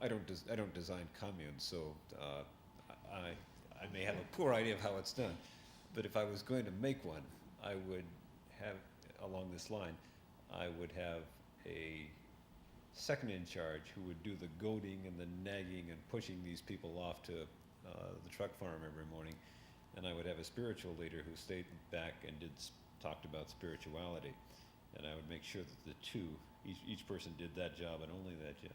I don't design communes, so I, I may have a poor idea of how it's done. But if I was going to make one, I would have, along this line, I would have a second in charge who would do the goading and the nagging and pushing these people off to the truck farm every morning. And I would have a spiritual leader who stayed back and talked about spirituality. And I would make sure that the two, each person did that job and only that job.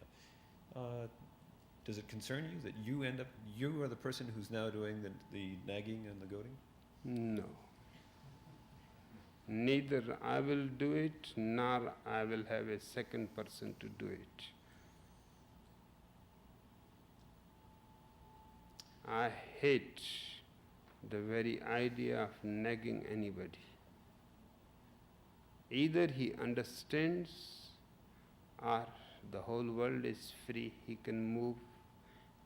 Does it concern you that you are the person who's now doing the nagging and the goading? No. Neither I will do it, nor I will have a second person to do it. I hate the very idea of nagging anybody. Either he understands, or the whole world is free. He can move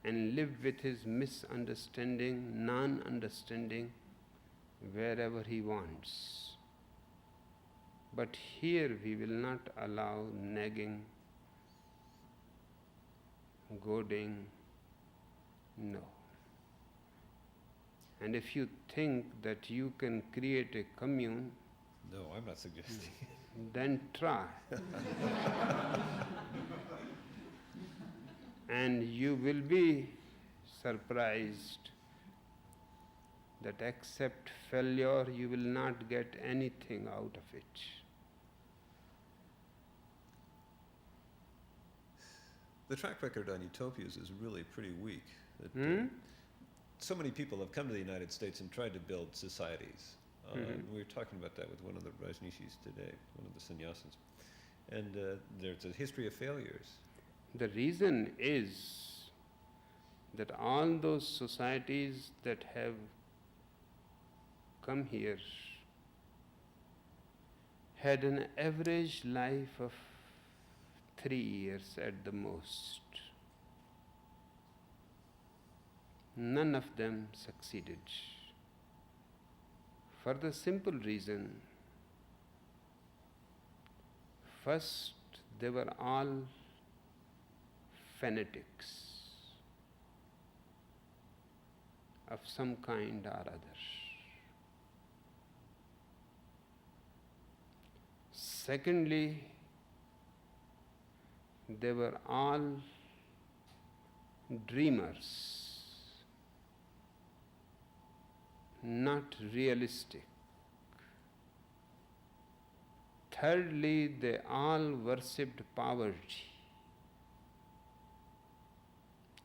and live with his misunderstanding, non-understanding, wherever he wants. But here we will not allow nagging, goading, no. And if you think that you can create a commune, no, I'm not suggesting. Then try. And you will be surprised that except failure, you will not get anything out of it. The track record on utopias is really pretty weak. So many people have come to the United States and tried to build societies. We were talking about that with one of the Rajneeshis today, one of the sannyasins. And there's a history of failures. The reason is that all those societies that have come here had an average life of 3 years at the most. None of them succeeded. For the simple reason, first, they were all fanatics of some kind or other. Secondly, they were all dreamers, not realistic. Thirdly, they all worshipped poverty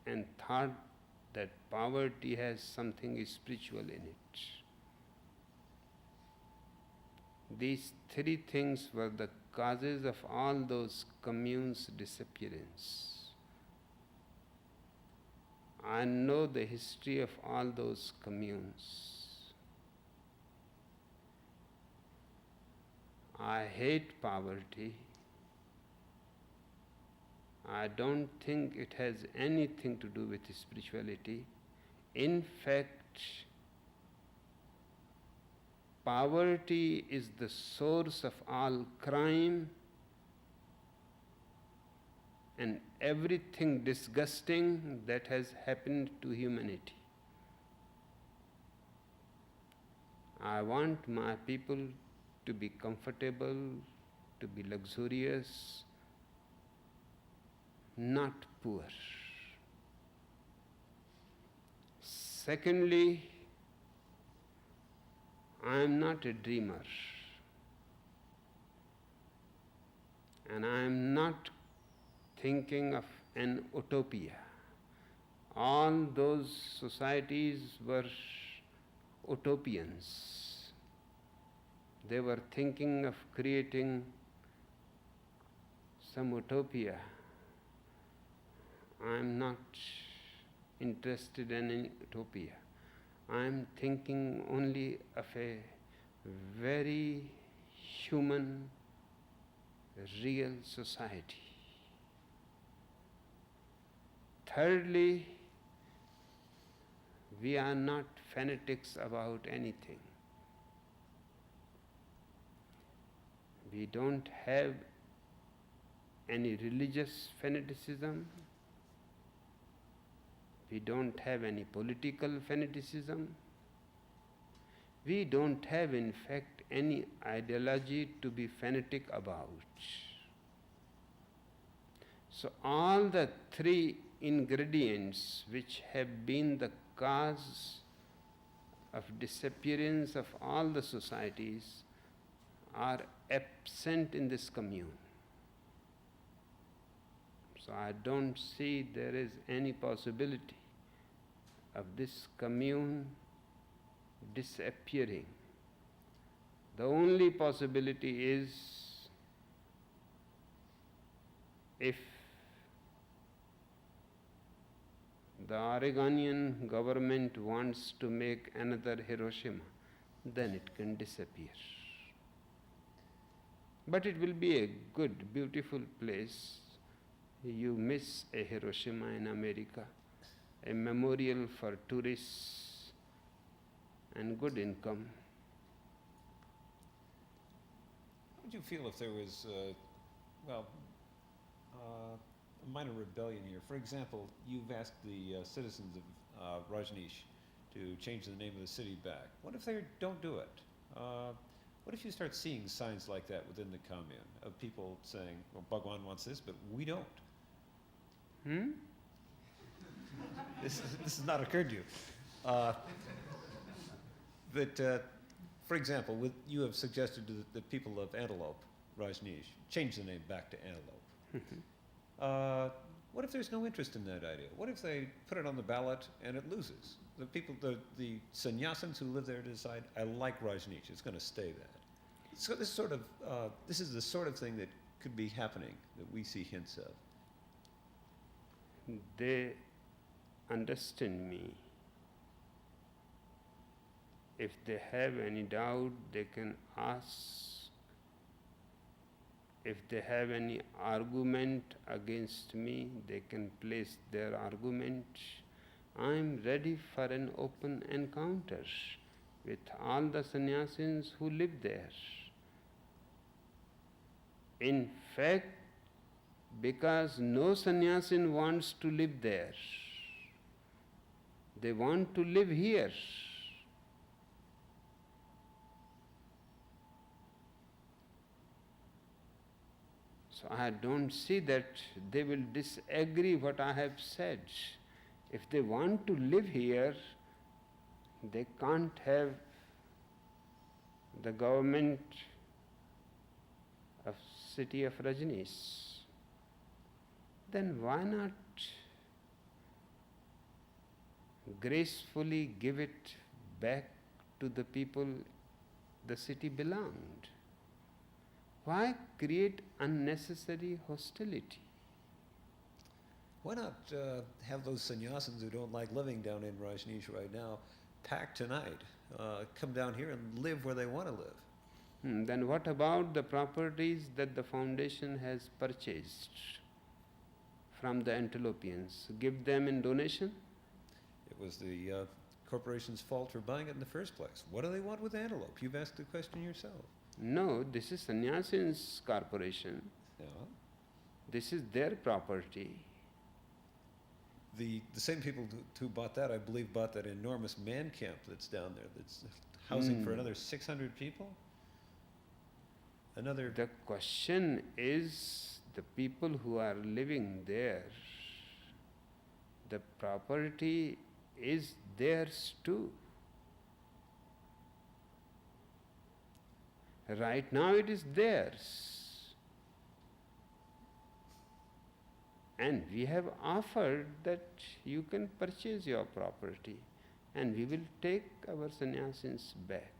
and thought that poverty has something spiritual in it. These three things were the causes of all those communes' disappearance. I know the history of all those communes. I hate poverty. I don't think it has anything to do with spirituality. In fact, poverty is the source of all crime and everything disgusting that has happened to humanity. I want my people to be comfortable, to be luxurious, not poor. Secondly, I am not a dreamer, and I am not thinking of an utopia. All those societies were utopians. They were thinking of creating some utopia. I am not interested in utopia. I am thinking only of a very human, real society. Thirdly, we are not fanatics about anything. We don't have any religious fanaticism, We don't have any political fanaticism. We don't have, in fact, any ideology to be fanatic about. So, all the three ingredients which have been the cause of disappearance of all the societies are absent in this commune. So, I don't see there is any possibility of this commune disappearing. The only possibility is if the Oregonian government wants to make another Hiroshima, then it can disappear. But it will be a good, beautiful place. You miss a Hiroshima in America, a memorial for tourists and good income. How would you feel if there was, a minor rebellion here? For example, you've asked the citizens of Rajneesh to change the name of the city back. What if they don't do it? What if you start seeing signs like that within the commune of people saying, well, Bhagwan wants this, but we don't? This has not occurred to you. For example, you have suggested to the people of Antelope, Rajneesh, change the name back to Antelope. What if there's no interest in that idea? What if they put it on the ballot and it loses? The people, the sannyasins who live there decide, I like Rajneesh, it's going to stay that. So this is the sort of thing that could be happening, that we see hints of. They understand me. If they have any doubt, they can ask. If they have any argument against me, they can place their argument. I am ready for an open encounter with all the sannyasins who live there. In fact, because no sannyasin wants to live there, they want to live here. So I don't see that they will disagree what I have said. If they want to live here, they can't have the government of city of Rajneesh. Then why not gracefully give it back to the people the city belonged? Why create unnecessary hostility? Why not have those sannyasins who don't like living down in Rajneesh right now pack tonight, come down here and live where they want to live? Then what about the properties that the foundation has purchased from the Antelopians? Give them in donation? It was the corporation's fault for buying it in the first place. What do they want with Antelope? You've asked the question yourself. No, this is sannyasin's corporation. Yeah. This is their property. The same people who bought that, I believe, bought that enormous man camp that's down there, that's housing for another 600 people. The question is, the people who are living there, the property is theirs too. Right now it is theirs. And we have offered that you can purchase your property and we will take our sannyasins back.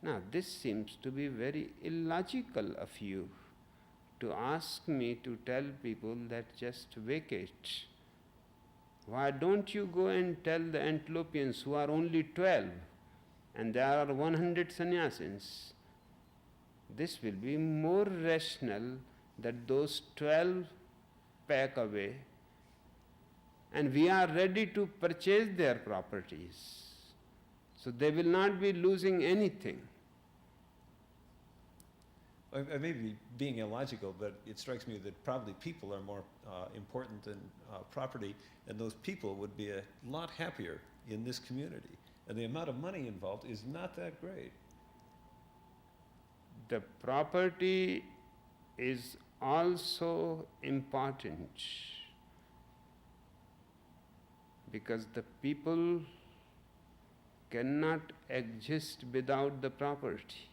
Now, this seems to be very illogical of you to ask me to tell people that just vacate. Why don't you go and tell the Antelopians, who are only 12, and there are 100 sannyasins? This will be more rational that those 12 pack away and we are ready to purchase their properties. So they will not be losing anything. I may be being illogical, but it strikes me that probably people are more important than property, and those people would be a lot happier in this community. And the amount of money involved is not that great. The property is also important because the people cannot exist without the property.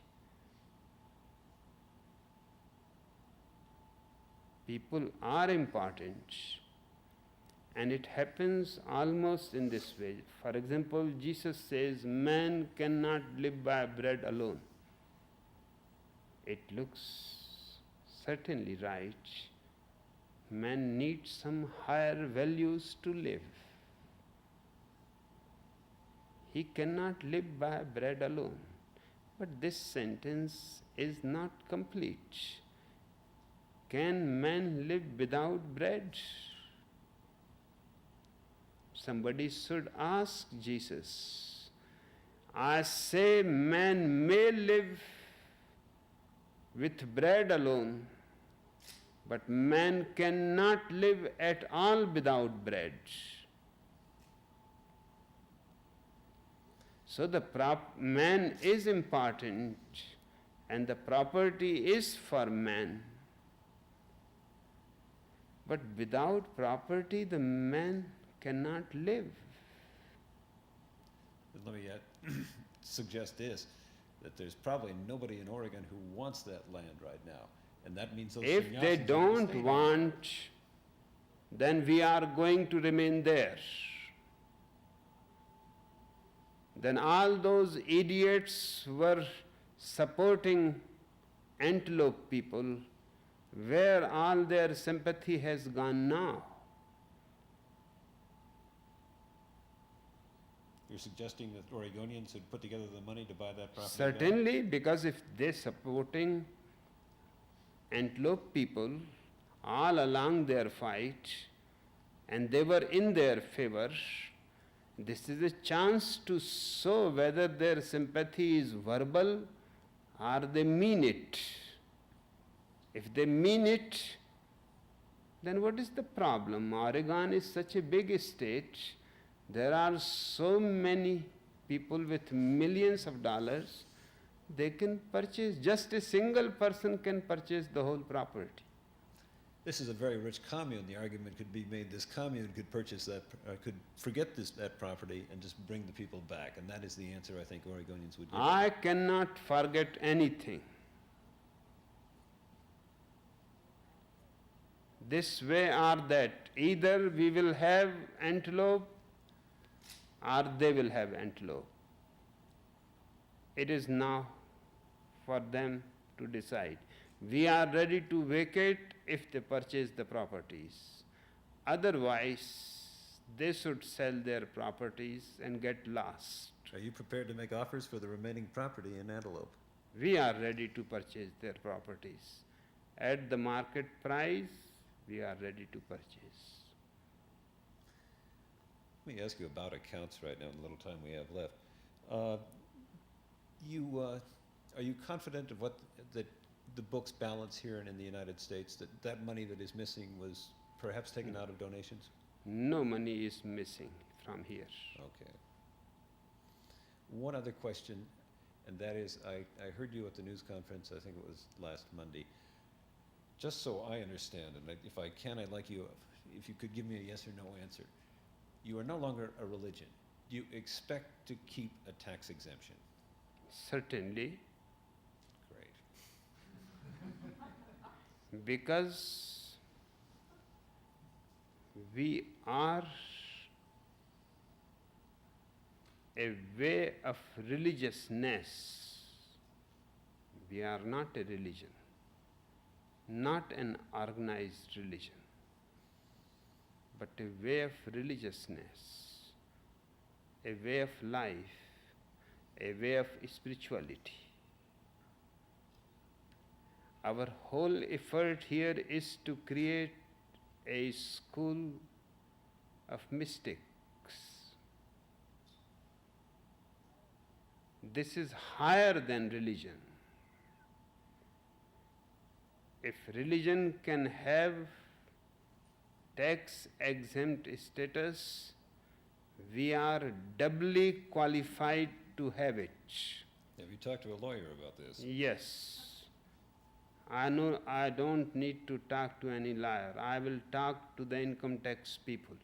People are important, and it happens almost in this way. For example, Jesus says, man cannot live by bread alone. It looks certainly right. Man needs some higher values to live. He cannot live by bread alone. But this sentence is not complete. Can man live without bread? Somebody should ask Jesus. I say man may live with bread alone, but man cannot live at all without bread. So the man is important, and the property is for man. But without property, the man cannot live. Let me suggest this, that there's probably nobody in Oregon who wants that land right now. And that means those If sannyasins they are gonna don't stay there. want, then we are going to remain there. Then all those idiots were supporting antelope people, where all their sympathy has gone now. You're suggesting that Oregonians should put together the money to buy that property back? Certainly, because if they're supporting antelope people all along their fight, and they were in their favor, this is a chance to show whether their sympathy is verbal or they mean it. If they mean it, then what is the problem? Oregon is such a big state. There are so many people with millions of dollars. They can purchase, just a single person can purchase the whole property. This is a very rich commune. The argument could be made this commune could purchase that, could forget that property and just bring the people back. And that is the answer I think Oregonians would give. I cannot forget anything. This way or that, either we will have antelope or they will have antelope. It is now for them to decide. We are ready to vacate if they purchase the properties. Otherwise, they should sell their properties and get lost. Are you prepared to make offers for the remaining property in Antelope? We are ready to purchase their properties. At the market price, we are ready to purchase. Let me ask you about accounts right now in the little time we have left. Are you confident of what that the book's balance here and in the United States, that money that is missing was perhaps taken out of donations? No money is missing from here. Okay. One other question, and that is, I heard you at the news conference, I think it was last Monday. Just so I understand, and if I can, I'd like you, if you could give me a yes or no answer. You are no longer a religion. Do you expect to keep a tax exemption? Certainly, Great. because we are a way of religiousness. We are not a religion, not an organized religion, but a way of religiousness, a way of life, a way of spirituality. Our whole effort here is to create a school of mystics. This is higher than religion. If religion can have tax exempt status, we are doubly qualified to have it. Have you talked to a lawyer about this? Yes. I know I don't need to talk to any lawyer. I will talk to the income tax people.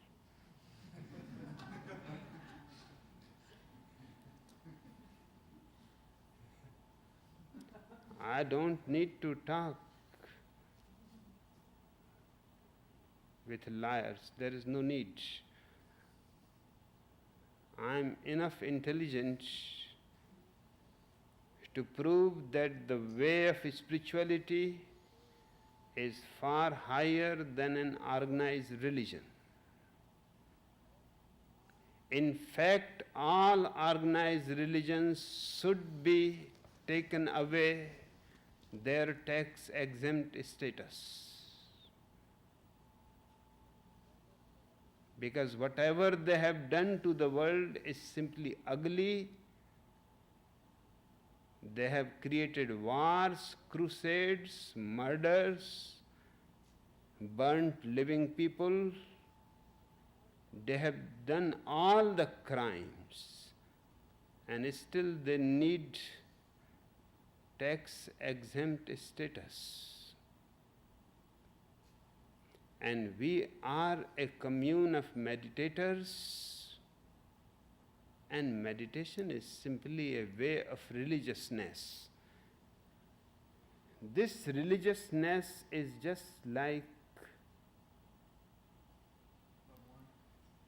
I don't need to talk with liars. There is no need. I am enough intelligent to prove that the way of spirituality is far higher than an organized religion. In fact, all organized religions should be taken away their tax exempt status. Because whatever they have done to the world is simply ugly. They have created wars, crusades, murders, burnt living people. They have done all the crimes, and still they need tax exempt status. And we are a commune of meditators, and meditation is simply a way of religiousness. This religiousness is just like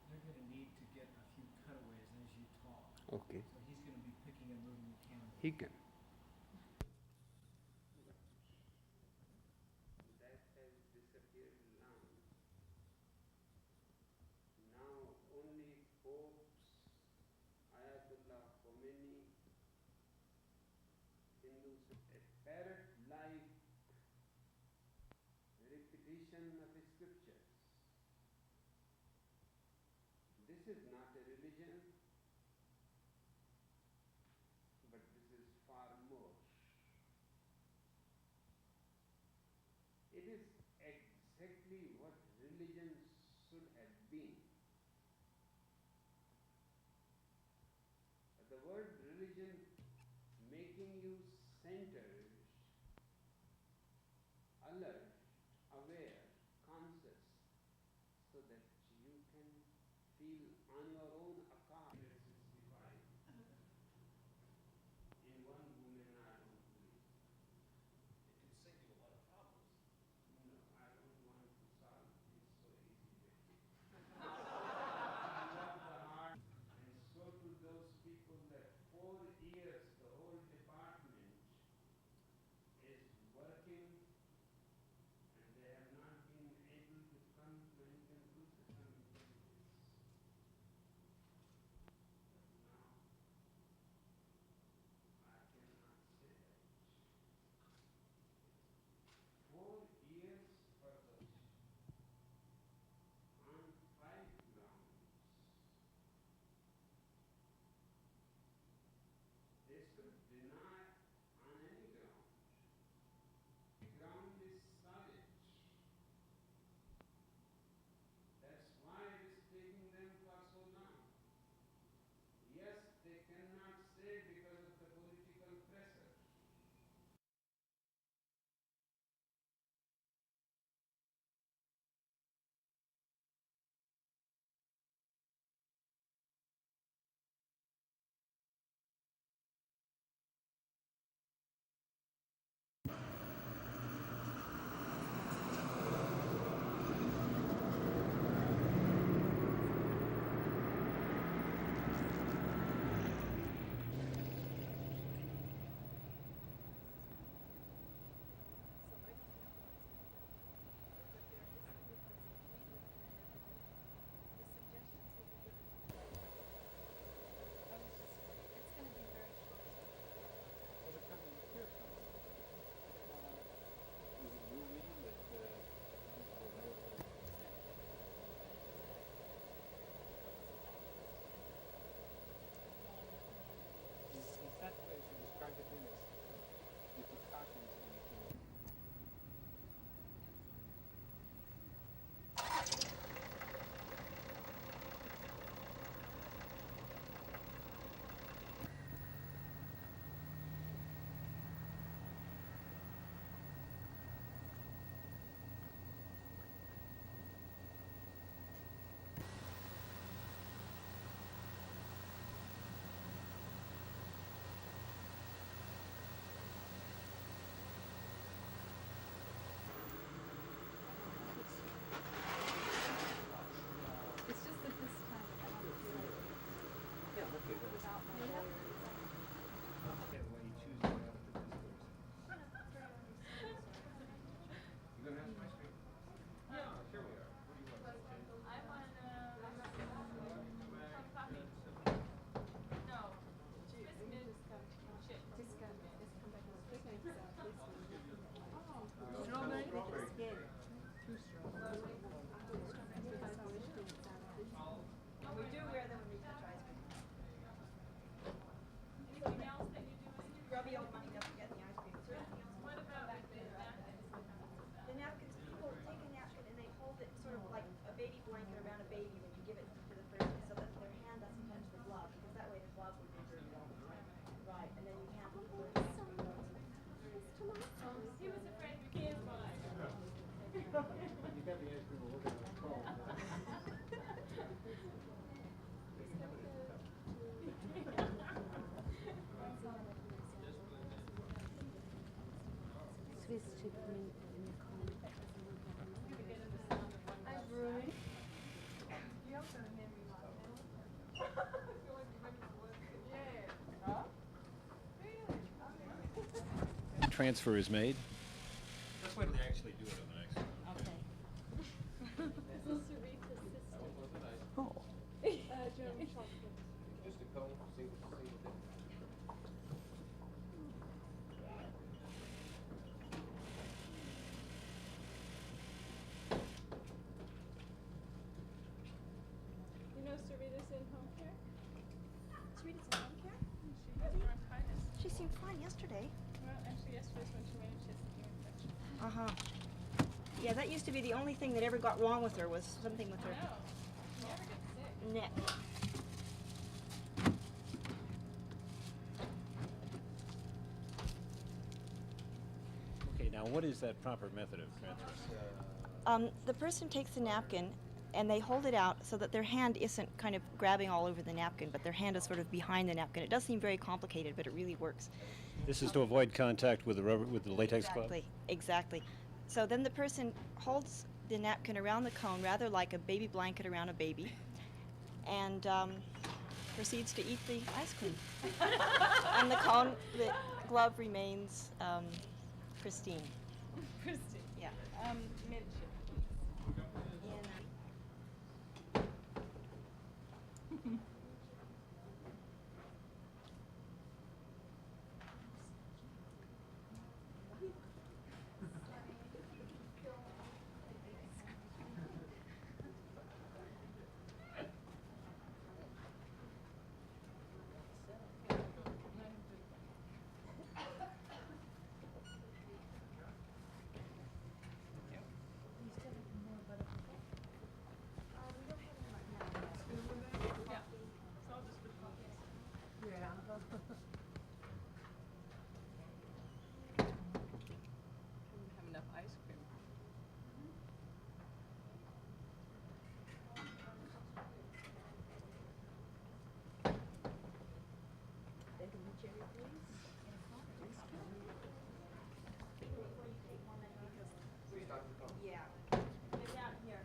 they're going to need to get a few cutaways as you talk. okay, So he's going to be picking and moving the camera. he can. That has disappeared long. Now only popes, Ayatollah Khomeini, Hindus, a parrot-like repetition of scriptures. This is not a religion, but this is far more. It is exactly what religion should have been. The word religion making you centered, alert, aware, conscious, so that you can feel on your own account. 65. In one woman, I don't believe. It can save you a lot of problems. No, I don't want to solve this so easily. I love the heart, and so to those people that 4 years the whole department is working blanket around a baby when you give it to the person so that their hand doesn't touch the glove, because that way the glove would be dirty all the time. Right, and then you can't put the dirty hands in the gloves. He was afraid we can't buy. You got the ice cream looking at the phone. Swiss chicken in the corn. Hi, Bruce. You also hand me one. Yeah. Huh? Really? Transfer is made. Let's wait till they actually do it on the next one. Okay. This is Sarita's sister. Oh. German chocolate. Just a cone, single thing. You know Sarita's in home care? Sweetie's in home care? She has bronchitis. She seemed fine yesterday. Well, actually, yesterday's when she managed to have an ear infection. Uh-huh. Yeah, that used to be the only thing that ever got wrong with her, was something with her No, she never gets sick. neck. Okay, now what is that proper method of transfer? The person takes a napkin and they hold it out so that their hand isn't kind of grabbing all over the napkin, but their hand is sort of behind the napkin. It does seem very complicated, but it really works. This is to avoid contact with the rubber, with the latex glove? Exactly. So then the person holds the napkin around the cone, rather like a baby blanket around a baby, and proceeds to eat the ice cream. And the glove remains pristine. Christy. Yeah. Midship. Yeah. So I'll just put have enough ice cream. Yeah. Get down here.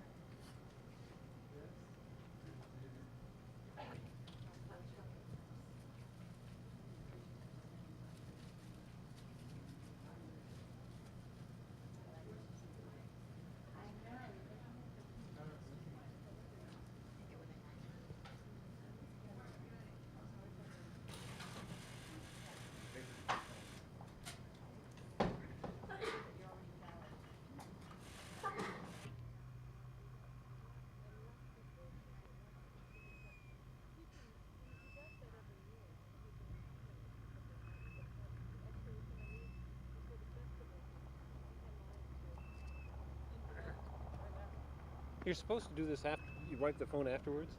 You're supposed to do this after, you wipe the phone afterwards?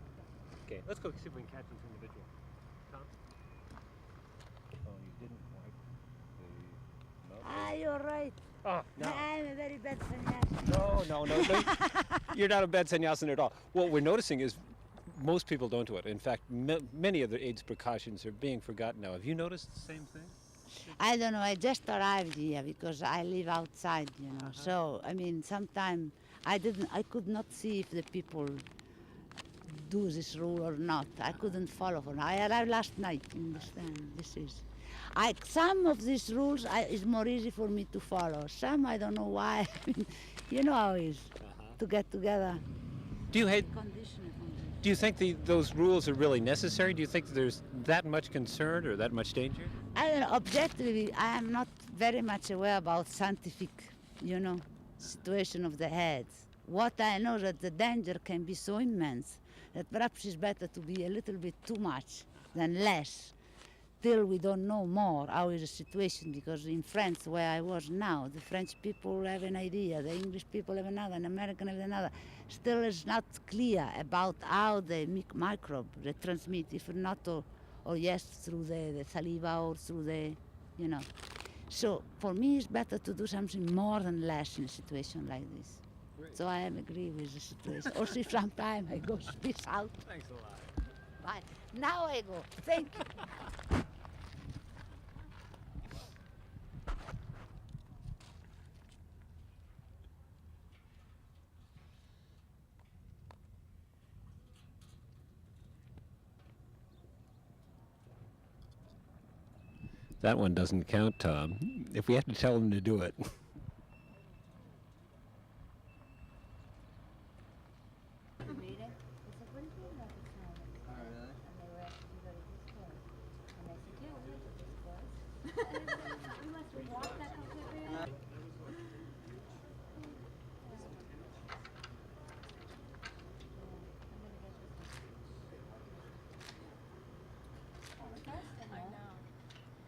Okay, let's go see if we can catch this individual. Tom? Oh, you didn't wipe the mouth? You're right. Oh, no. I'm a very bad sannyasi. No. You're not a bad sannyasin at all. What we're noticing is most people don't do it. In fact, many of the AIDS precautions are being forgotten now. Have you noticed the same thing? I don't know. I just arrived here because I live outside, you know. So I mean, sometimes I could not see if the people do this rule or not. I couldn't follow. I arrived last night. You understand? Some of these rules is more easy for me to follow. Some I don't know why. You know how it is to get together. Do you hate? Condition. Do you think those rules are really necessary? Do you think there's that much concern or that much danger? I don't know, objectively, I am not very much aware about scientific, situation of the heads. What I know that the danger can be so immense that perhaps it's better to be a little bit too much than less. still we don't know more how is the situation, because in France, where I was now, the French people have an idea, the English people have another, and American have another. Still it's not clear about how the microbe they transmit, if not or yes through the saliva or through the, you know. So for me it's better to do something more than less in a situation like this. Great. So I am agree with the situation. Or if sometime I go speak out. Thanks a lot. Bye. Now I go. Thank you. That one doesn't count, Tom. If we have to tell them to do it.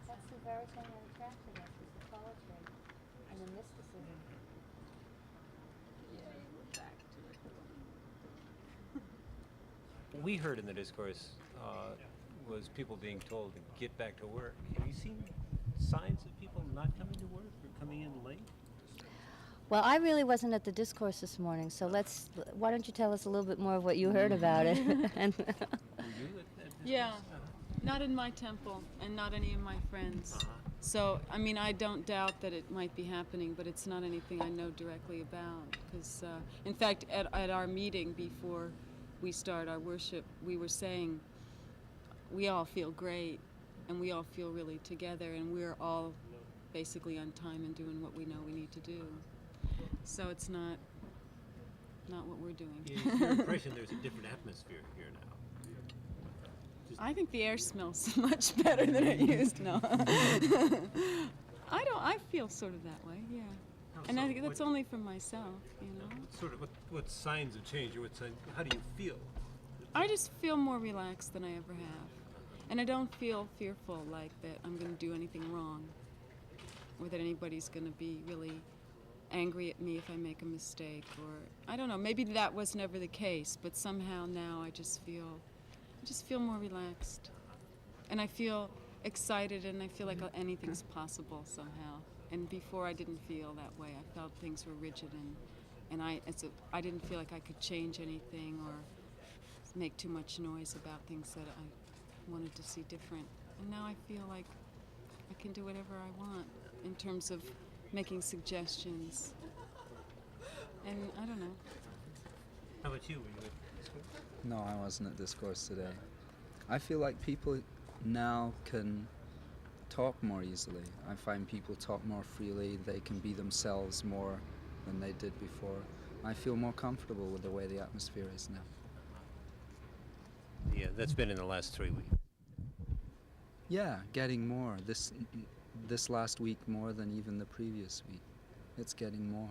That's the very thing that attracted us, is the poetry and the mysticism. We heard in the discourse was people being told to get back to work. Have you seen signs of people not coming to work or coming in late? Well, I really wasn't at the discourse this morning, so why don't you tell us a little bit more of what you heard about it? And Were you at Yeah, not in my temple and not any of my friends. So, I mean, I don't doubt that it might be happening, but it's not anything I know directly about. Because, in fact, at our meeting before we start our worship, we were saying we all feel great and we all feel really together, and we're all basically on time and doing what we know we need to do. So it's not what we're doing. Is your impression there's a different atmosphere here now? I think the air smells much better than it used. No, I feel sort of that way. Yeah, and I think that's only for myself. You know, Sort of what signs have changed, or how do you feel? I just feel more relaxed than I ever have, and I don't feel fearful like that I'm going to do anything wrong, or that anybody's going to be really angry at me if I make a mistake, or I don't know. Maybe that was never the case, but somehow now I just feel more relaxed, and I feel excited, and I feel like anything's possible somehow. And before I didn't feel that way. I felt things were rigid, and I didn't feel like I could change anything or make too much noise about things that I wanted to see different. And now I feel like I can do whatever I want in terms of making suggestions. And I don't know. How about you? Were you at discourse? No, I wasn't at discourse today. I feel like people now can talk more easily. I find people talk more freely. They can be themselves more than they did before. I feel more comfortable with the way the atmosphere is now. Yeah, that's been in the last 3 weeks. Yeah, getting more. This last week more than even the previous week. It's getting more.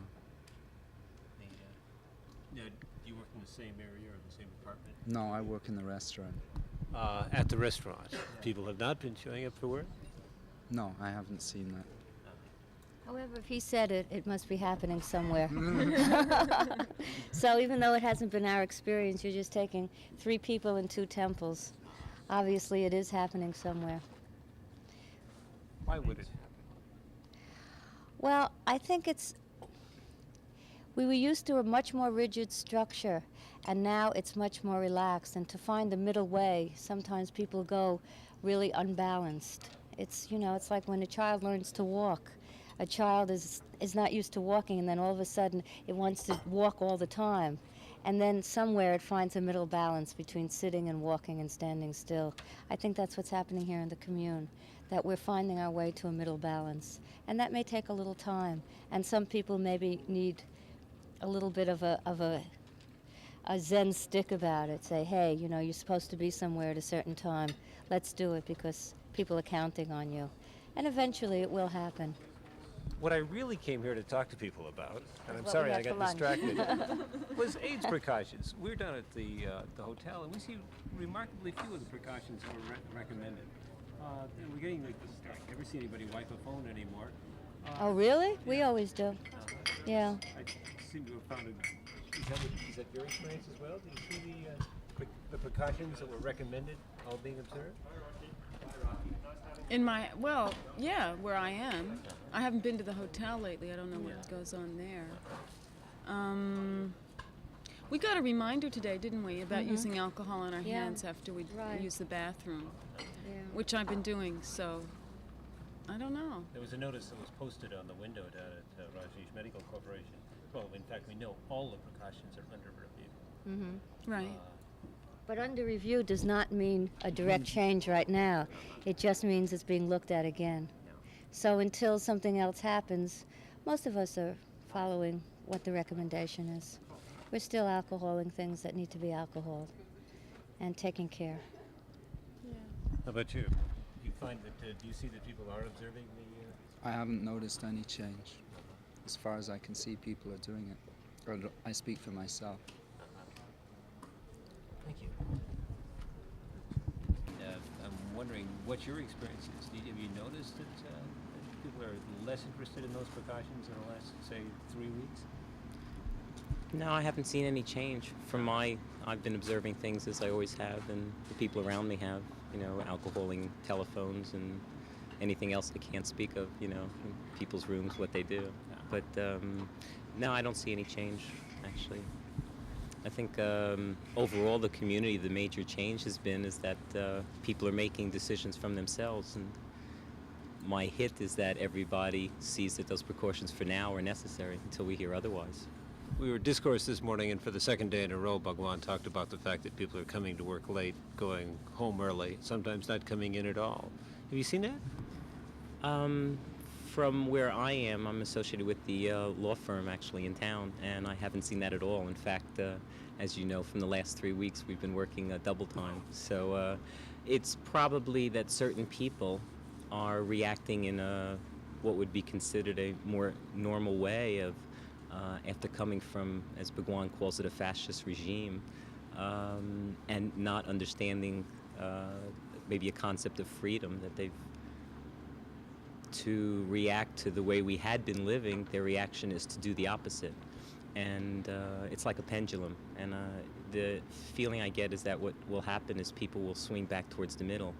Now, do you work in the same area or the same apartment? No, I work in the restaurant. At the restaurant, people have not been showing up for work? No, I haven't seen that. However, if he said it, it must be happening somewhere. So even though it hasn't been our experience, you're just taking 3 people in 2 temples. Obviously, it is happening somewhere. Why would it? Well, I think we were used to a much more rigid structure, and now it's much more relaxed. And to find the middle way, sometimes people go really unbalanced. It's like when a child learns to walk. A child is not used to walking, and then all of a sudden it wants to walk all the time. And then somewhere it finds a middle balance between sitting and walking and standing still. I think that's what's happening here in the commune, that we're finding our way to a middle balance. And that may take a little time. And some people maybe need a little bit of a Zen stick about it. Say, hey, you're supposed to be somewhere at a certain time. Let's do it because people are counting on you. And eventually it will happen. What I really came here to talk to people about, and I'm what sorry we I had got for lunch. distracted, was AIDS precautions. We're down at the hotel, and we see remarkably few of the precautions that were recommended. We're getting like this. I never see anybody wipe a phone anymore. Oh, really? We always do. Yeah. I seem to have found it. Is that your experience as well? Do you see the precautions that were recommended all being observed? Where I am. I haven't been to the hotel lately. I don't know what goes on there. We got a reminder today, didn't we, about using alcohol on our hands after we use the bathroom, which I've been doing, so I don't know. There was a notice that was posted on the window down at Rajneesh Medical Corporation. Well, in fact, we know all the precautions are under review. Right. But under review does not mean a direct change right now. It just means it's being looked at again. So until something else happens, most of us are following what the recommendation is. We're still alcoholing things that need to be alcoholed and taking care. How about you? Do you find that, do you see that people are observing the... I haven't noticed any change. As far as I can see, people are doing it. Or I speak for myself. Thank you. I'm wondering what your experience is. Have you noticed that people are less interested in those precautions in the last, say, 3 weeks? No, I haven't seen any change from I've been observing things as I always have, and the people around me have, alcoholing telephones and anything else I can't speak of, in people's rooms, what they do. But no, I don't see any change, actually. I think overall the community, the major change has been is that people are making decisions from themselves, and my hit is that everybody sees that those precautions for now are necessary until we hear otherwise. We were discourse this morning, and for the second day in a row, Bhagwan talked about the fact that people are coming to work late, going home early, sometimes not coming in at all. Have you seen that? From where I am, I'm associated with the law firm actually in town, and I haven't seen that at all. In fact, as you know, from the last 3 weeks, we've been working double time. So it's probably that certain people are reacting in what would be considered a more normal way of after coming from, as Bhagwan calls it, a fascist regime, and not understanding maybe a concept of freedom, that they've to react to the way we had been living, their reaction is to do the opposite. And it's like a pendulum. And the feeling I get is that what will happen is people will swing back towards the middle.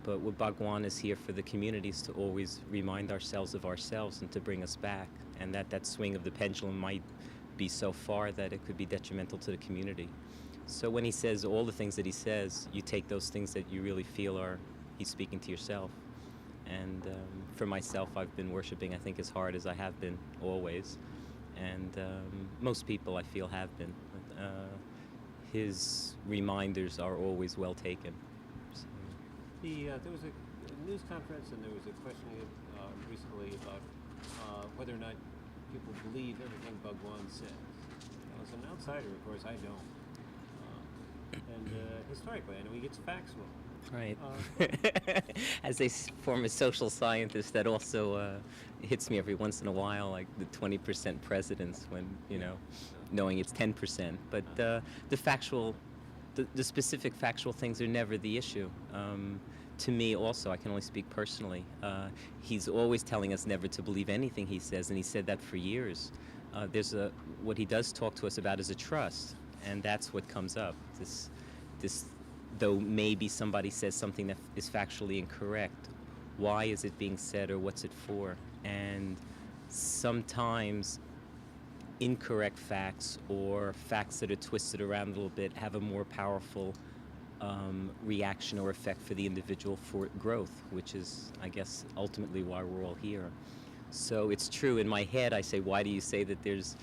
But what Bhagwan is here for the community is to always remind ourselves of ourselves and to bring us back. And that swing of the pendulum might be so far that it could be detrimental to the community. So when he says all the things that he says, you take those things that you really feel he's speaking to yourself. And for myself, I've been worshiping, I think, as hard as I have been always. And most people, I feel, have been. His reminders are always well taken. So. There was a news conference, and there was a question recently about whether or not people believe everything Bhagwan says. As an outsider, of course, I don't. And historically, I know he gets facts wrong. Right. As a former social scientist, that also hits me every once in a while, like the 20% presidents when, knowing it's 10%. But the specific factual things are never the issue. To me also, I can only speak personally, he's always telling us never to believe anything he says, and he said that for years. What he does talk to us about is a trust, and that's what comes up. This though maybe somebody says something that is factually incorrect, why is it being said or what's it for? And sometimes incorrect facts or facts that are twisted around a little bit have a more powerful reaction or effect for the individual for growth, which is, I guess, ultimately why we're all here. So it's true, in my head I say, why do you say that there's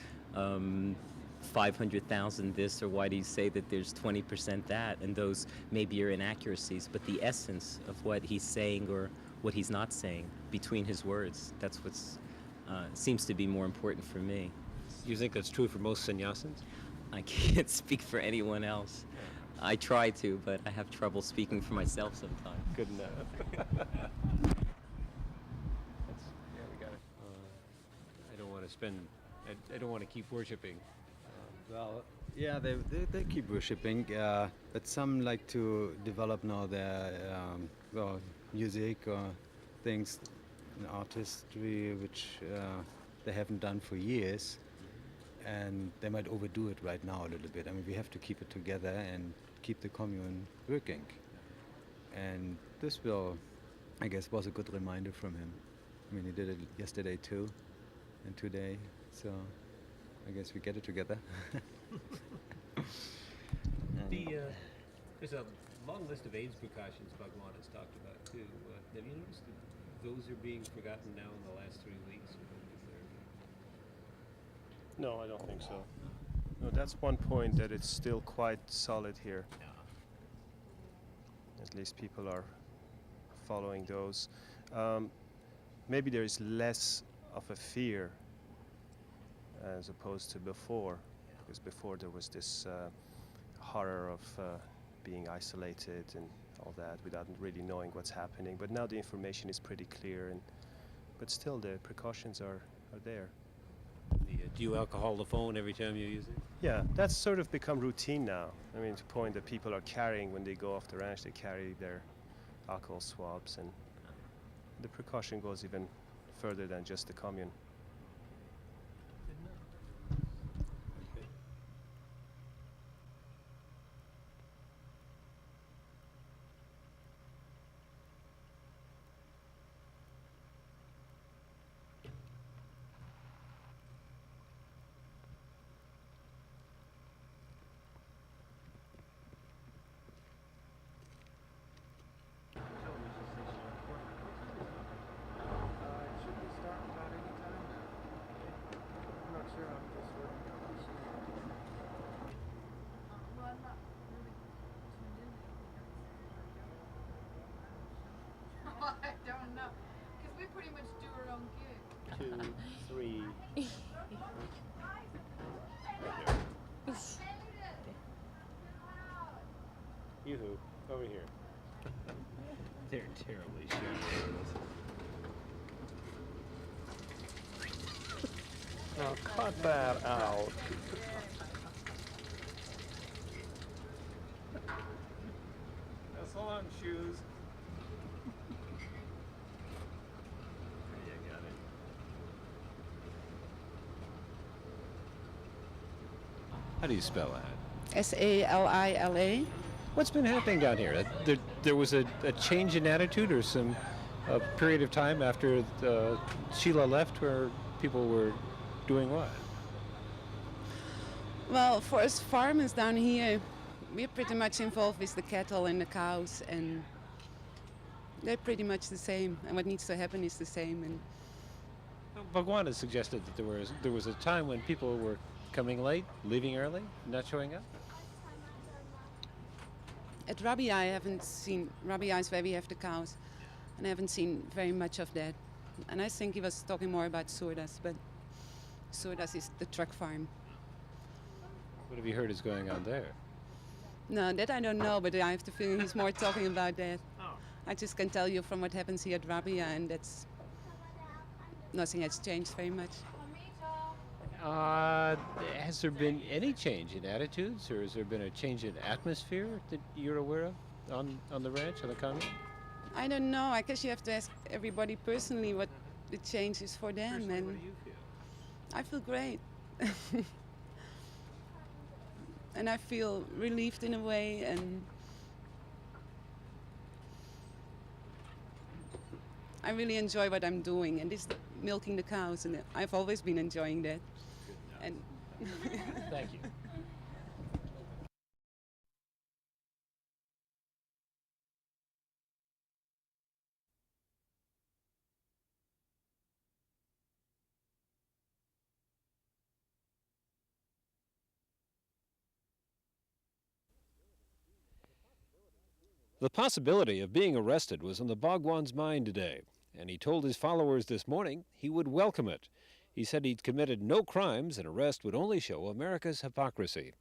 500,000 this, or why do you say that there's 20% that? And those maybe are inaccuracies, but the essence of what he's saying or what he's not saying between his words, that's what seems to be more important for me. You think that's true for most sannyasins? I can't speak for anyone else. I try to, but I have trouble speaking for myself sometimes. Good enough. We got it. I don't want to I don't want to keep worshiping. Well, yeah, they keep worshipping, but some like to develop now their, music or things in artistry which they haven't done for years, and they might overdo it right now a little bit. I mean, we have to keep it together and keep the commune working. And this will, I guess, was a good reminder from him. I mean, he did it yesterday too, and today, so I guess we get it together. There's a long list of AIDS precautions Bhagwan has talked about too. Have you noticed that those are being forgotten now in the last 3 weeks? No, I don't think so. No, that's one point that it's still quite solid here. At least people are following those. Maybe there is less of a fear as opposed to before, because before there was this horror of being isolated and all that without really knowing what's happening. But now the information is pretty clear, but still the precautions are there. Do you alcohol the phone every time you use it? Yeah, that's sort of become routine now. I mean, to the point that people are carrying when they go off the ranch, they carry their alcohol swabs, and the precaution goes even further than just the commune. I don't know, because we pretty much do our own gig. 2, 3. Yoo-hoo, over here. They're terribly shy. Now cut that out. That's on shoes. Yeah, got it. How do you spell that? Salila. What's been happening down here? There was a change in attitude, or a period of time after Sheila left where people were doing what? Well, for us farmers down here, we're pretty much involved with the cattle and the cows, and they're pretty much the same. And what needs to happen is the same. And Bhagwan has suggested that there was a time when people were coming late, leaving early, not showing up. at Rabbi, I haven't seen Rabbi is where we have the cows, and I haven't seen very much of that. And I think he was talking more about Surdas, but Surdas is the truck farm. What have you heard is going on there? No, that I don't know, but I have the feeling he's more talking about that. I just can tell you from what happens here at Rabia, and that's nothing has changed very much. Has there been any change in attitudes, or has there been a change in atmosphere that you're aware of on the ranch, on the commune? I don't know. I guess you have to ask everybody personally what the change is for them. Personally, And what do you feel? I feel great. And I feel relieved in a way, and I really enjoy what I'm doing, and this milking the cows, and I've always been enjoying that. And Thank you. The possibility of being arrested was on the Bhagwan's mind today, and he told his followers this morning he would welcome it. He said he'd committed no crimes, and arrest would only show America's hypocrisy.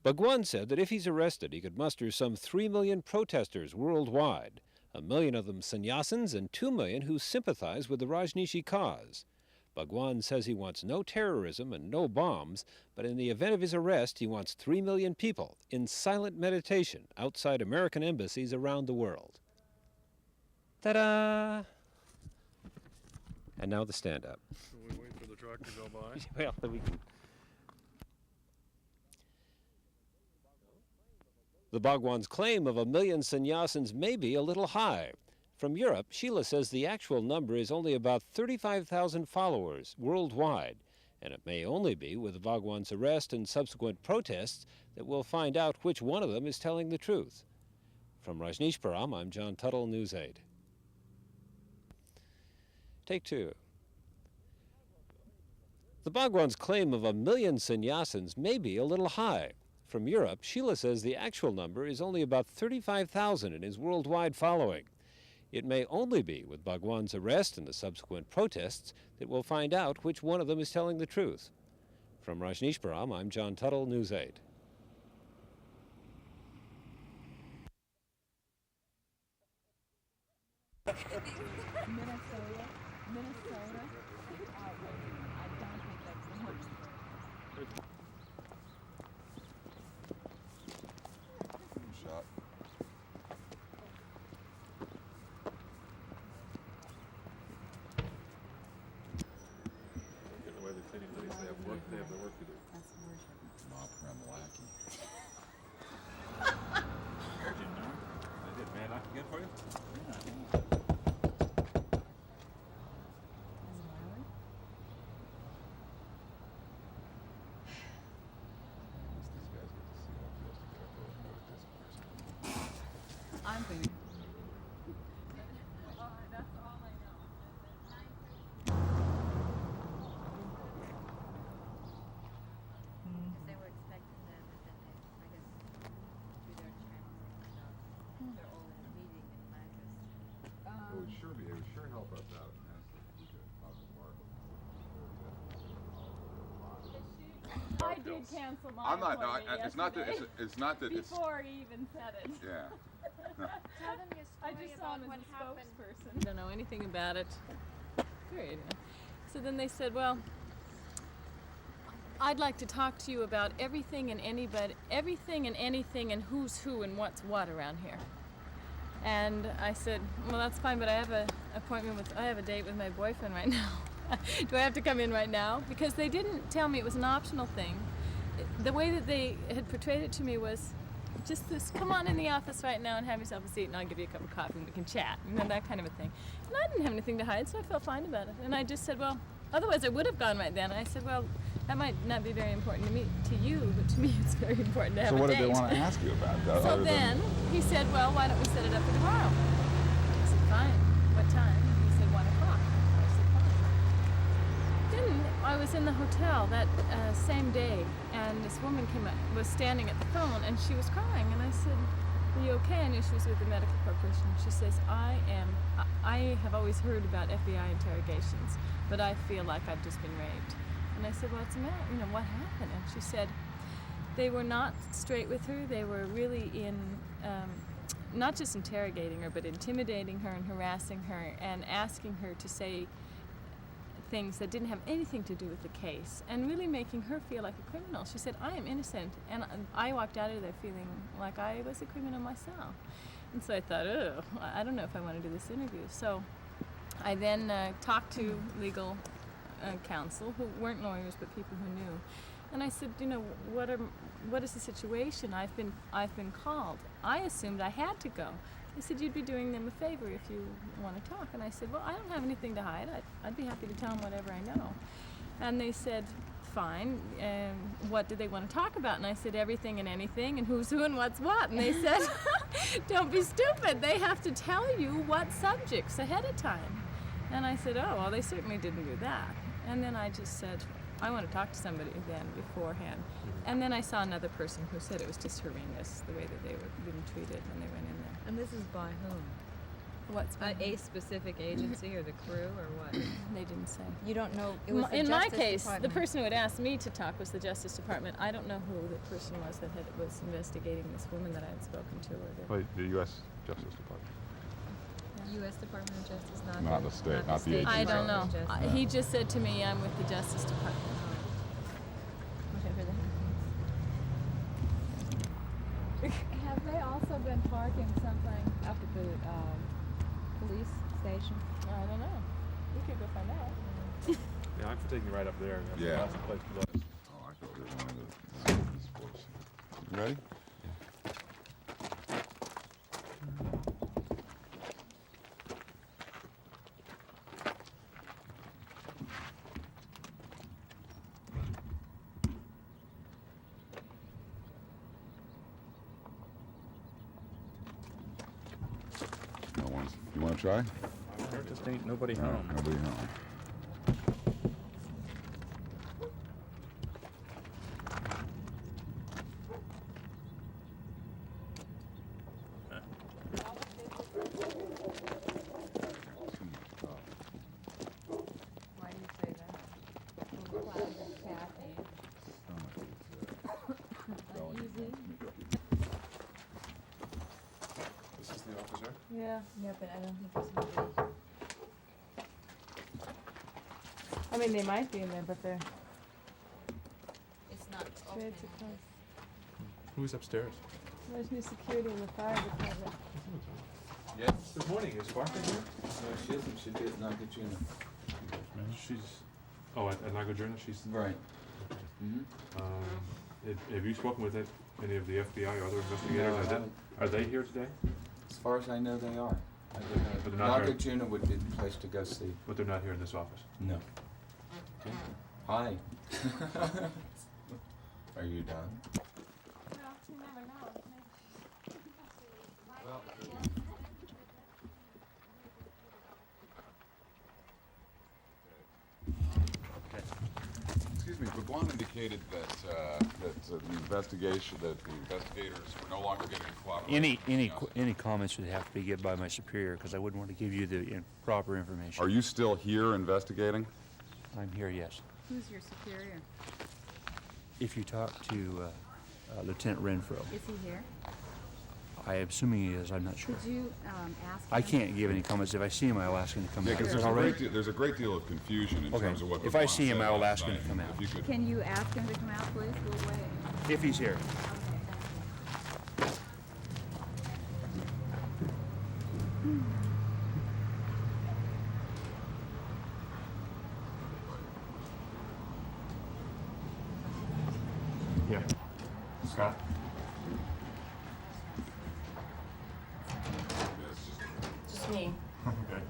Bhagwan said that if he's arrested, he could muster some 3 million protesters worldwide, 1 million of them sannyasins and 2 million who sympathize with the Rajneesh cause. Bhagwan says he wants no terrorism and no bombs, but in the event of his arrest, he wants 3 million people in silent meditation outside American embassies around the world. Ta-da! And now the stand-up. So we wait for the truck to go by? Well, then we can... The Bhagwan's claim of 1 million sannyasins may be a little high. From Europe, Sheila says the actual number is only about 35,000 followers worldwide, and it may only be with Bhagwan's arrest and subsequent protests that we'll find out which one of them is telling the truth. From Rajneeshpuram, I'm John Tuttle, News 8. Take 2. The Bhagwan's claim of 1 million sannyasins may be a little high. From Europe, Sheila says the actual number is only about 35,000 in his worldwide following. It may only be with Bhagwan's arrest and the subsequent protests that we'll find out which one of them is telling the truth. From Rajneeshpuram, I'm John Tuttle, News 8. Minnesota. I don't think that's the most. Shot. Get away the titty bitties, they have work, they have their work to do. That's worship. Mop Ramalaki. Did you know? I did, man. I can get for you? Yeah. I'm thinking. They were expecting them, and then they, I guess, through their channels, they found out they're all in a meeting in Manchester. It would sure help us out immensely if we could work. I did cancel my I'm not. No, appointment it's not that. yesterday. It's not that. It's. Before he even said it. Yeah. Tell them your I story just saw about him what as a happened. spokesperson. Don't know anything about it. Period. So then they said, well, I'd like to talk to you about everything and anything and who's who and what's what around here. And I said, well, that's fine, but I have I have a date with my boyfriend right now. Do I have to come in right now? Because they didn't tell me it was an optional thing. The way that they had portrayed it to me was just this, come on in the office right now and have yourself a seat and I'll give you a cup of coffee and we can chat, that kind of a thing. And I didn't have anything to hide, so I felt fine about it. And I just said, well, otherwise I would have gone right then. I said, well, that might not be very important to you, but to me it's very important to have a date. So what did they want to ask you about? That, So then he said, well, why don't we set it up for tomorrow? I said, fine. What time? He said, 1 o'clock. I said, fine. Then I was in the hotel that same day, and this woman was standing at the phone, and she was crying. And I said, are you okay? I knew she was with the medical corporation. She says, I have always heard about FBI interrogations, but I feel like I've just been raped. And I said, well, what's the matter? What happened? And she said, they were not straight with her. They were really not just interrogating her, but intimidating her and harassing her and asking her to say things that didn't have anything to do with the case and really making her feel like a criminal. She said, I am innocent. And I walked out of there feeling like I was a criminal myself. And so I thought, oh, I don't know if I want to do this interview. So I then talked to legal counsel, who weren't lawyers but people who knew. And I said, what is the situation? I've been called. I assumed I had to go. They said, you'd be doing them a favor if you want to talk. And I said, well, I don't have anything to hide. I'd be happy to tell them whatever I know. And they said, fine. What do they want to talk about? And I said, everything and anything, and who's who and what's what. And they said, don't be stupid. They have to tell you what subjects ahead of time. And I said, oh, well, they certainly didn't do that. And then I just said, I want to talk to somebody then beforehand. And then I saw another person who said it was just horrendous, the way that they were being treated when they went in there. And this is by whom? What's a specific agency or the crew or what? They didn't say. You don't know. It was In the my Justice case, Department. the person who had asked me to talk was the Justice Department. I don't know who the person was that was investigating this woman that I had spoken to. Or the U.S. Justice Department. U.S. Department of Justice, Not the state, not the state agency. I don't know. Department of Justice. He just said to me, I'm with the Justice Department. Whatever that means. Have they also been parking something up at the police station? I don't know. We could go find out. Yeah, I'm for taking you right up there. That's Yeah. an awesome place to look. Oh, I thought they wanted to this place. You ready? No one's, you want to try? There just ain't nobody No, home. nobody home. Why do you say that? Little clouds of caffeine. Uneasy. This is the officer? Yeah. Yeah, but I don't think there's anybody. I mean, they might be in there, but they're It's not open. shades across. Who's upstairs? There's new security in the fire department. Yes. Good morning. Is Barca here? No, she isn't. She did not get you in. She's. Oh, at Nagojurna, she's. Right. Have you spoken with any of the FBI or other investigators? No, I haven't. Are they here today? As far as I know, they are. But they're not here. Nagarjuna would be the place to go see. But they're not here in this office. No. Okay. Hi. Are you done? Well, you never know. Excuse me, Bhagwan indicated that the investigators were no longer getting cooperation. Any comments would have to be given by my superior, because I wouldn't want to give you the proper information. Are you still here investigating? I'm here, yes. Who's your superior? If you talk to Lieutenant Renfro, Is he here? I am assuming he is, I'm not sure. Could you ask I him? can't give any comments. If I see him, I will ask him to come Yeah, out. because Is that all right? there's a great deal of confusion in Okay. terms of what If I Bhagwan see him, said I will last ask him to night. come out. If you could- Can you ask him to come out, please? We'll wait. If he's here. Yeah. Scott? Just me. Okay.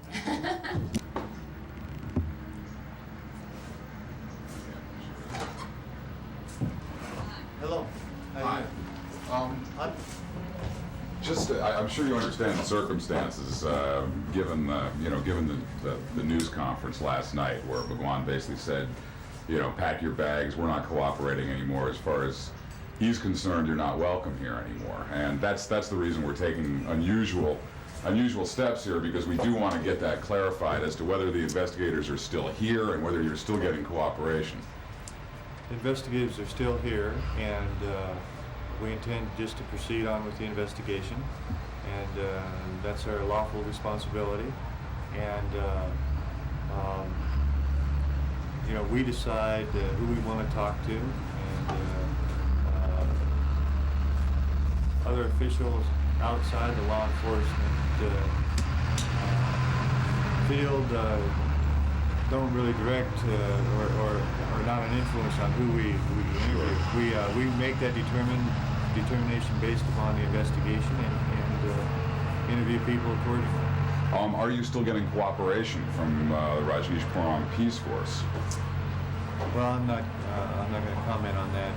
Hello. Hi. I'm sure you understand the circumstances, given the news conference last night, where Bhagwan basically said, pack your bags, we're not cooperating anymore. As far as he's concerned, you're not welcome here anymore. And that's the reason we're taking unusual steps here, because we do want to get that clarified as to whether the investigators are still here and whether you're still getting cooperation. Investigators are still here, and we intend just to proceed on with the investigation, and that's our lawful responsibility. And we decide who we want to talk to, and other officials outside the law enforcement field don't really direct or not an influence on who we interview. We make that determination based upon the investigation and interview people accordingly. Are you still getting cooperation from the Rajneesh Mandir Peace Force? Well, I'm not going to comment on that.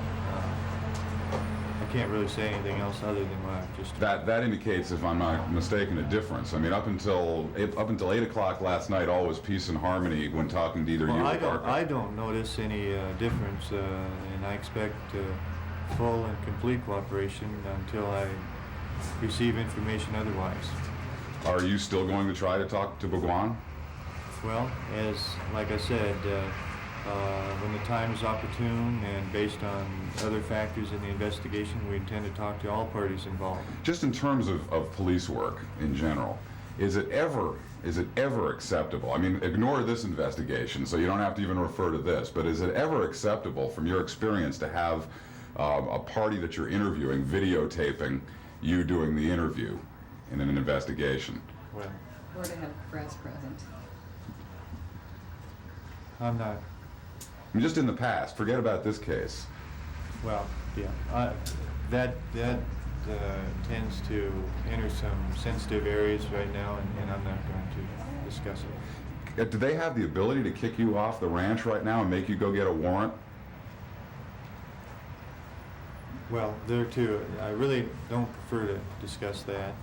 I can't really say anything else other than what I've just. That indicates, if I'm not mistaken, a difference. I mean, up until 8 o'clock last night, all was peace and harmony when talking to either you or Barker. I don't notice any difference, and I expect full and complete cooperation until I receive information otherwise. Are you still going to try to talk to Bhagwan? Well, like I said, when the time is opportune and based on other factors in the investigation, we intend to talk to all parties involved. Just in terms of police work in general, Is it ever acceptable? I mean, ignore this investigation, so you don't have to even refer to this, but is it ever acceptable from your experience to have a party that you're interviewing videotaping you doing the interview in an investigation? Well, Or to have press present. I'm not. I mean, just in the past, forget about this case. Well, yeah, that tends to enter some sensitive areas right now, and I'm not going to discuss it. Do they have the ability to kick you off the ranch right now and make you go get a warrant? Well, there too, I really don't prefer to discuss that.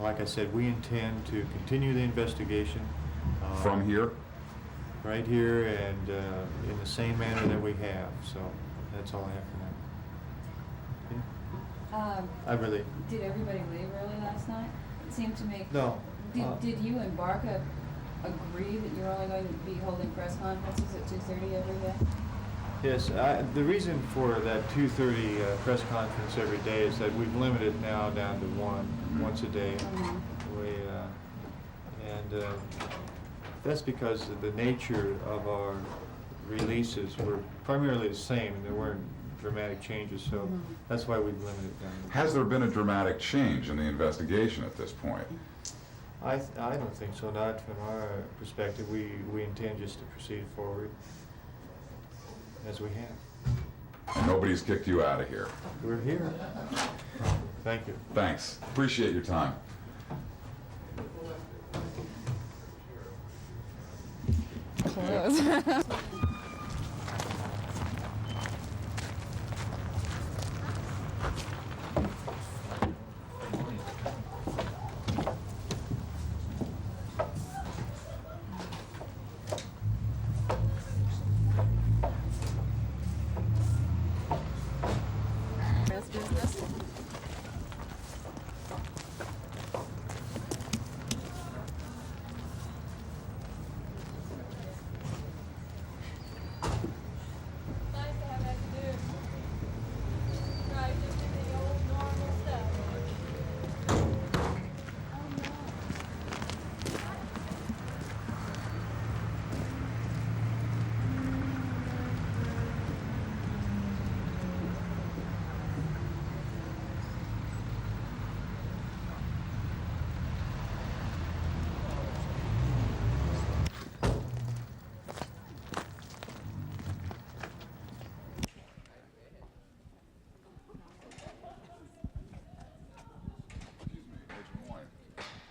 Like I said, we intend to continue the investigation. From here? Right here, and in the same manner that we have, so that's all I have for now. I really... Did everybody leave early last night? It seemed to me... No. Did you and Barca agree that you're only going to be holding press conferences at 2:30 every day? Yes, the reason for that 2:30 press conference every day is that we've limited now down to once a day. That's because of the nature of our releases were primarily the same, and there weren't dramatic changes, so that's why we've limited it down. Has there been a dramatic change in the investigation at this point? I don't think so, not from our perspective. We intend just to proceed forward as we have. And nobody's kicked you out of here? We're here. Thank you. Thanks. Appreciate your time. Close.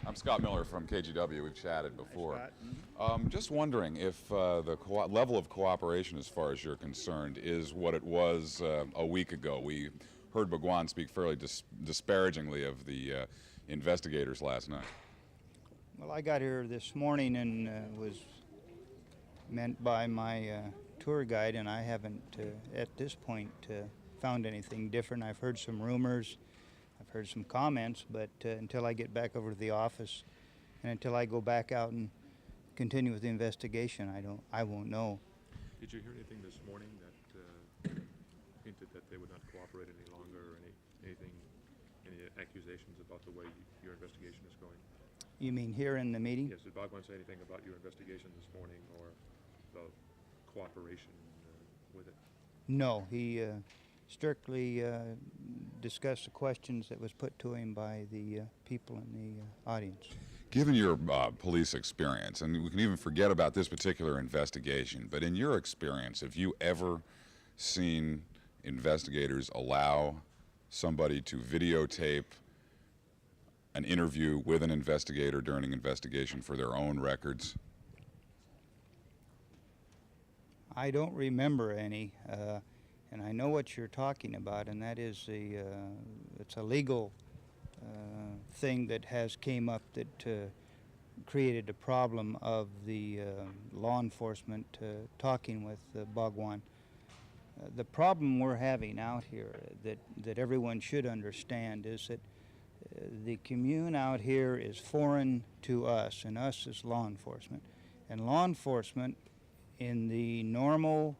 I'm Scott Miller from KGW. We've chatted before. Just wondering if the level of cooperation, as far as you're concerned, is what it was a week ago. We heard Bhagwan speak fairly disparagingly of the investigators last night. Well, I got here this morning and was meant by my tour guide, and I haven't, at this point, found anything different. I've heard some rumors. I've heard some comments, but until I get back over to the office and until I go back out and continue with the investigation, I won't know. Did you hear anything this morning that hinted that they would not cooperate any longer, or any accusations about the way your investigation is going? You mean here in the meeting? Yes, did Bhagwan say anything about your investigation this morning, or the cooperation with it? No, he strictly discussed the questions that was put to him by the people in the audience. Given your police experience, and we can even forget about this particular investigation, but in your experience, have you ever seen investigators allow somebody to videotape an interview with an investigator during an investigation for their own records? I don't remember any, and I know what you're talking about, and that is it's a legal thing that has came up that created a problem of the law enforcement talking with Bhagwan. The problem we're having out here that everyone should understand is that the commune out here is foreign to us, and us as law enforcement. And law enforcement, in the normal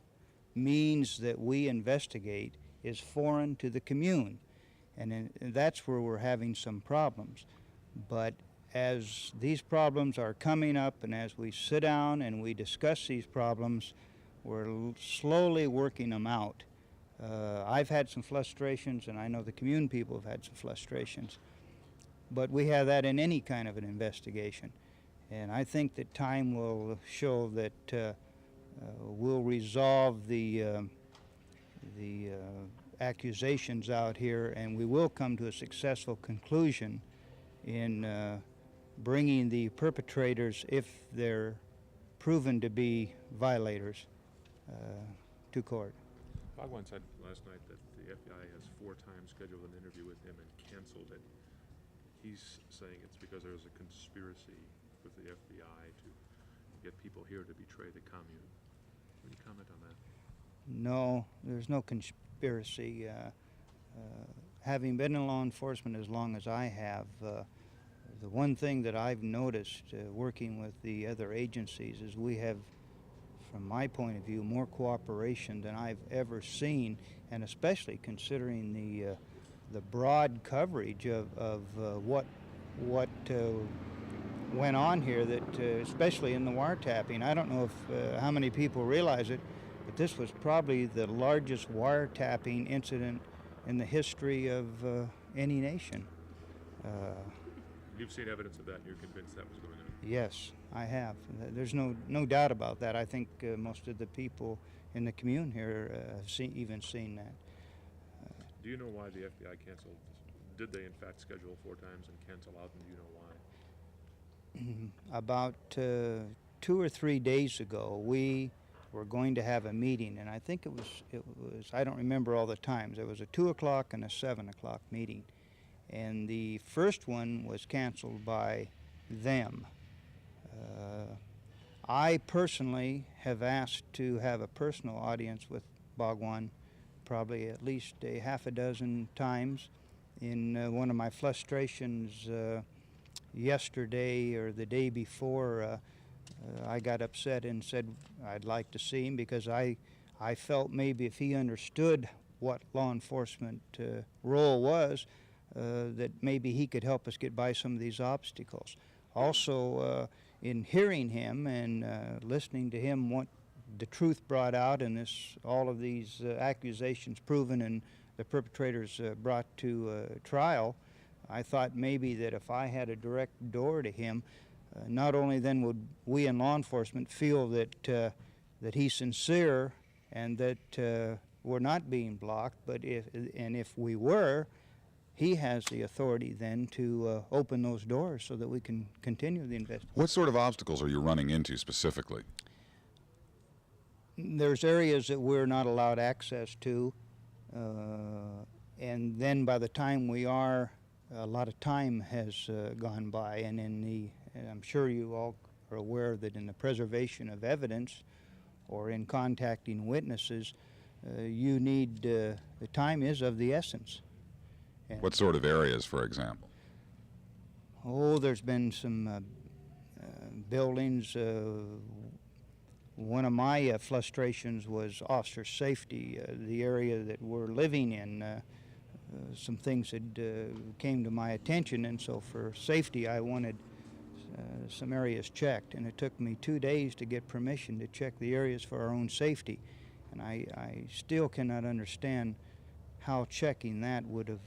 means that we investigate, is foreign to the commune. And that's where we're having some problems. But as these problems are coming up and as we sit down and we discuss these problems, we're slowly working them out. I've had some frustrations, and I know the commune people have had some frustrations, but we have that in any kind of an investigation. And I think that time will show that we'll resolve the accusations out here, and we will come to a successful conclusion in bringing the perpetrators, if they're proven to be violators, to court. Bhagwan said last night that the FBI has 4 times scheduled an interview with him and canceled it. He's saying it's because there's a conspiracy with the FBI to get people here to betray the commune. Will you comment on that? No, there's no conspiracy. Having been in law enforcement as long as I have, the one thing that I've noticed working with the other agencies is we have, from my point of view, more cooperation than I've ever seen, and especially considering the broad coverage of what went on here, that especially in the wiretapping. I don't know if how many people realize it, but this was probably the largest wiretapping incident in the history of any nation. You've seen evidence of that, and you're convinced that was going on? Yes, I have. There's no doubt about that. I think most of the people in the commune here have even seen that. Do you know why the FBI canceled? Did they in fact schedule 4 times and cancel out, and do you know why? About 2 or 3 days ago, we were going to have a meeting, and I think it was I don't remember all the times. There was a 2 o'clock and a 7 o'clock meeting, and the first one was canceled by them. I personally have asked to have a personal audience with Bhagwan probably at least a half a dozen times. In one of my frustrations yesterday or the day before, I got upset and said I'd like to see him, because I felt maybe if he understood what law enforcement role was, that maybe he could help us get by some of these obstacles. Also, in hearing him and listening to him, want the truth brought out, and all of these accusations proven and the perpetrators brought to trial, I thought maybe that if I had a direct door to him, not only then would we in law enforcement feel that he's sincere and that we're not being blocked, but if we were, he has the authority then to open those doors so that we can continue the investigation. What sort of obstacles are you running into specifically? There's areas that we're not allowed access to, and then by the time we are, a lot of time has gone by, and I'm sure you all are aware that in the preservation of evidence or in contacting witnesses, you need, the time is of the essence. And what sort of areas, for example? Oh, there's been some buildings. One of my frustrations was officer safety. The area that we're living in, some things had came to my attention, and so for safety I wanted some areas checked, and it took me 2 days to get permission to check the areas for our own safety. And I still cannot understand how checking that would have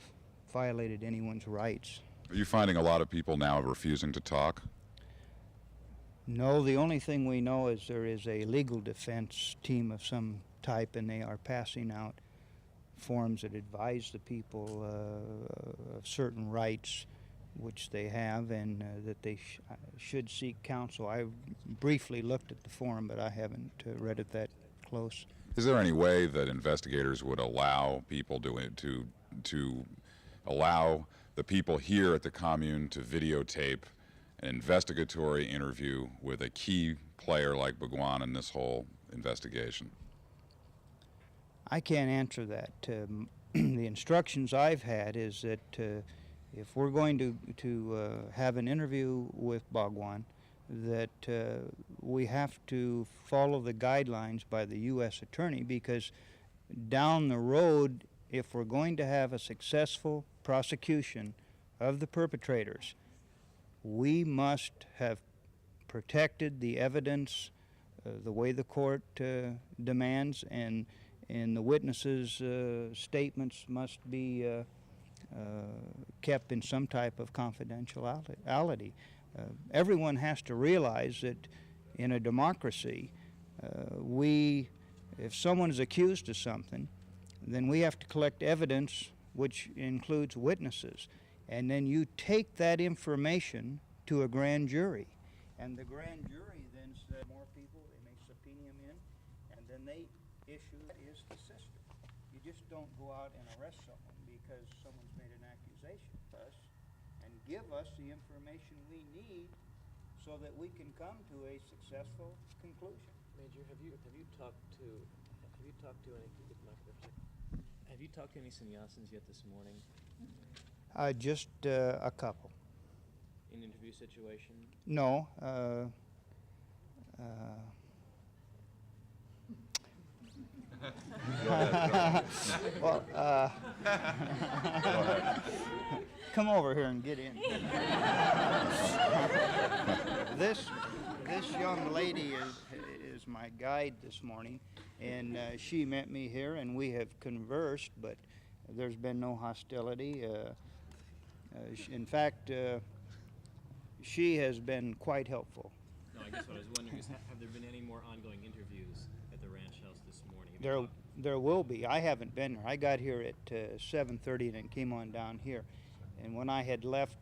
violated anyone's rights. Are you finding a lot of people now refusing to talk? No, the only thing we know is there is a legal defense team of some type, and they are passing out forms that advise the people of certain rights which they have, and that they should seek counsel. I briefly looked at the form, but I haven't read it that close. Is there any way that investigators would allow people to allow the people here at the commune to videotape an investigatory interview with a key player like Bhagwan in this whole investigation? I can't answer that. The instructions I've had is that if we're going to have an interview with Bhagwan, that we have to follow the guidelines by the U.S. Attorney, because down the road, if we're going to have a successful prosecution of the perpetrators, we must have protected the evidence the way the court demands, and the witnesses' statements must be kept in some type of confidentiality. Everyone has to realize that in a democracy, if someone is accused of something, then we have to collect evidence, which includes witnesses, and then you take that information to a grand jury, and the grand jury then said more people, they may subpoena him in, and then they issue is the system. You just don't go out and arrest someone because someone's made an accusation to us, and give us the information we need so that we can come to a successful conclusion. Major, have you talked to any sannyasins yet this morning? Just a couple. In interview situation? No. Well, come over here and get in. This young lady is my guide this morning, and she met me here, and we have conversed, but there's been no hostility. In fact, she has been quite helpful. No, I guess what I was wondering is, have there been any more ongoing interviews at the ranch house this morning? There will be. I haven't been there. I got here at 7:30 and then came on down here. And when I had left